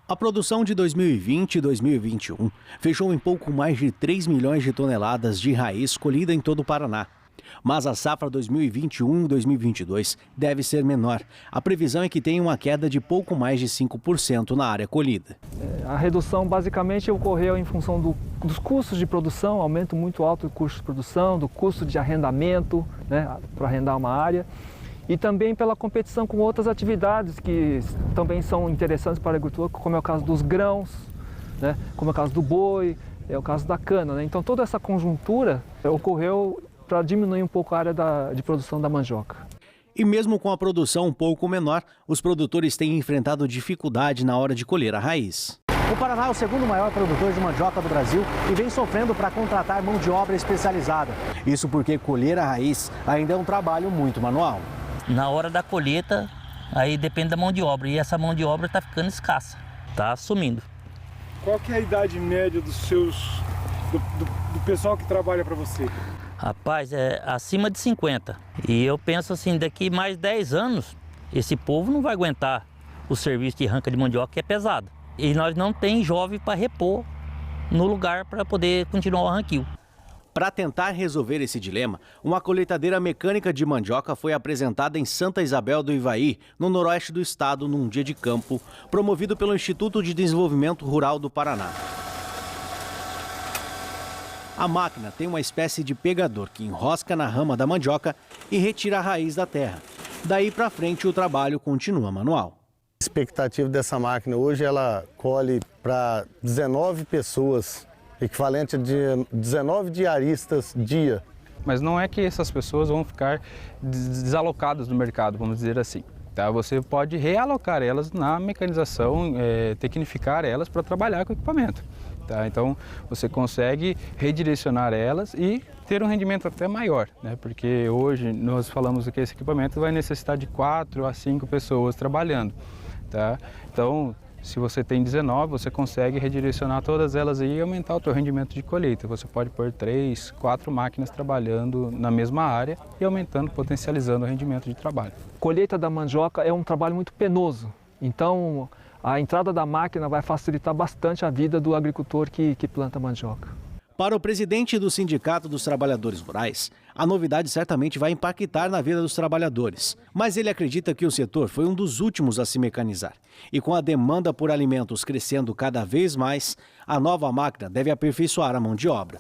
A produção de 2020 e 2021 fechou em pouco mais de 3 milhões de toneladas de raiz colhida em todo o Paraná. Mas a safra 2021 e 2022 deve ser menor. A previsão é que tenha uma queda de pouco mais de 5% na área colhida. A redução basicamente ocorreu em função dos custos de produção, aumento muito alto do custo de produção, do custo de arrendamento, para arrendar uma área. E também pela competição com outras atividades que também são interessantes para o agricultor, como é o caso dos grãos, como é o caso do boi, é o caso da cana. Então toda essa conjuntura ocorreu para diminuir um pouco a área de produção da mandioca. E mesmo com a produção um pouco menor, os produtores têm enfrentado dificuldade na hora de colher a raiz. O Paraná é o segundo maior produtor de mandioca do Brasil e vem sofrendo para contratar mão de obra especializada. Isso porque colher a raiz ainda é um trabalho muito manual. Na hora da colheita, aí depende da mão de obra, e essa mão de obra está ficando escassa, está sumindo. Qual que é a idade média do pessoal que trabalha para você? Rapaz, é acima de 50. E eu penso assim, daqui mais 10 anos, esse povo não vai aguentar o serviço de arranca de mandioca, que é pesado. E nós não tem jovem para repor no lugar para poder continuar o arranquio. Para tentar resolver esse dilema, uma colheitadeira mecânica de mandioca foi apresentada em Santa Isabel do Ivaí, no noroeste do estado, num dia de campo, promovido pelo Instituto de Desenvolvimento Rural do Paraná. A máquina tem uma espécie de pegador que enrosca na rama da mandioca e retira a raiz da terra. Daí para frente o trabalho continua manual. A expectativa dessa máquina hoje, ela colhe para 19 pessoas, equivalente a 19 diaristas dia. Mas não é que essas pessoas vão ficar desalocadas do mercado, vamos dizer assim. Tá? Você pode realocar elas na mecanização, tecnificar elas para trabalhar com o equipamento. Tá? Então você consegue redirecionar elas e ter um rendimento até maior, porque hoje nós falamos que esse equipamento vai necessitar de 4 a 5 pessoas trabalhando. Tá? Então, se você tem 19, você consegue redirecionar todas elas e aumentar o seu rendimento de colheita. Você pode pôr 3, 4 máquinas trabalhando na mesma área e aumentando, potencializando o rendimento de trabalho. Colheita da mandioca é um trabalho muito penoso, então a entrada da máquina vai facilitar bastante a vida do agricultor que planta mandioca. Para o presidente do Sindicato dos Trabalhadores Rurais, a novidade certamente vai impactar na vida dos trabalhadores. Mas ele acredita que o setor foi um dos últimos a se mecanizar. E com a demanda por alimentos crescendo cada vez mais, a nova máquina deve aperfeiçoar a mão de obra.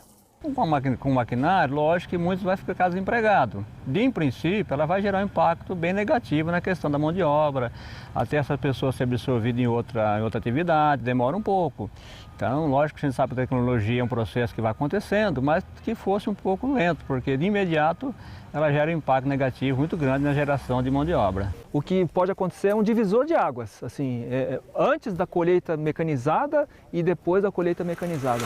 Com o maquinário, lógico que muitos vão ficar desempregados. De princípio, ela vai gerar um impacto bem negativo na questão da mão de obra, até essa pessoa ser absorvida em outra atividade, demora um pouco. Então, lógico que a gente sabe que a tecnologia é um processo que vai acontecendo, mas que fosse um pouco lento, porque de imediato ela gera um impacto negativo muito grande na geração de mão de obra. O que pode acontecer é um divisor de águas, antes da colheita mecanizada e depois da colheita mecanizada.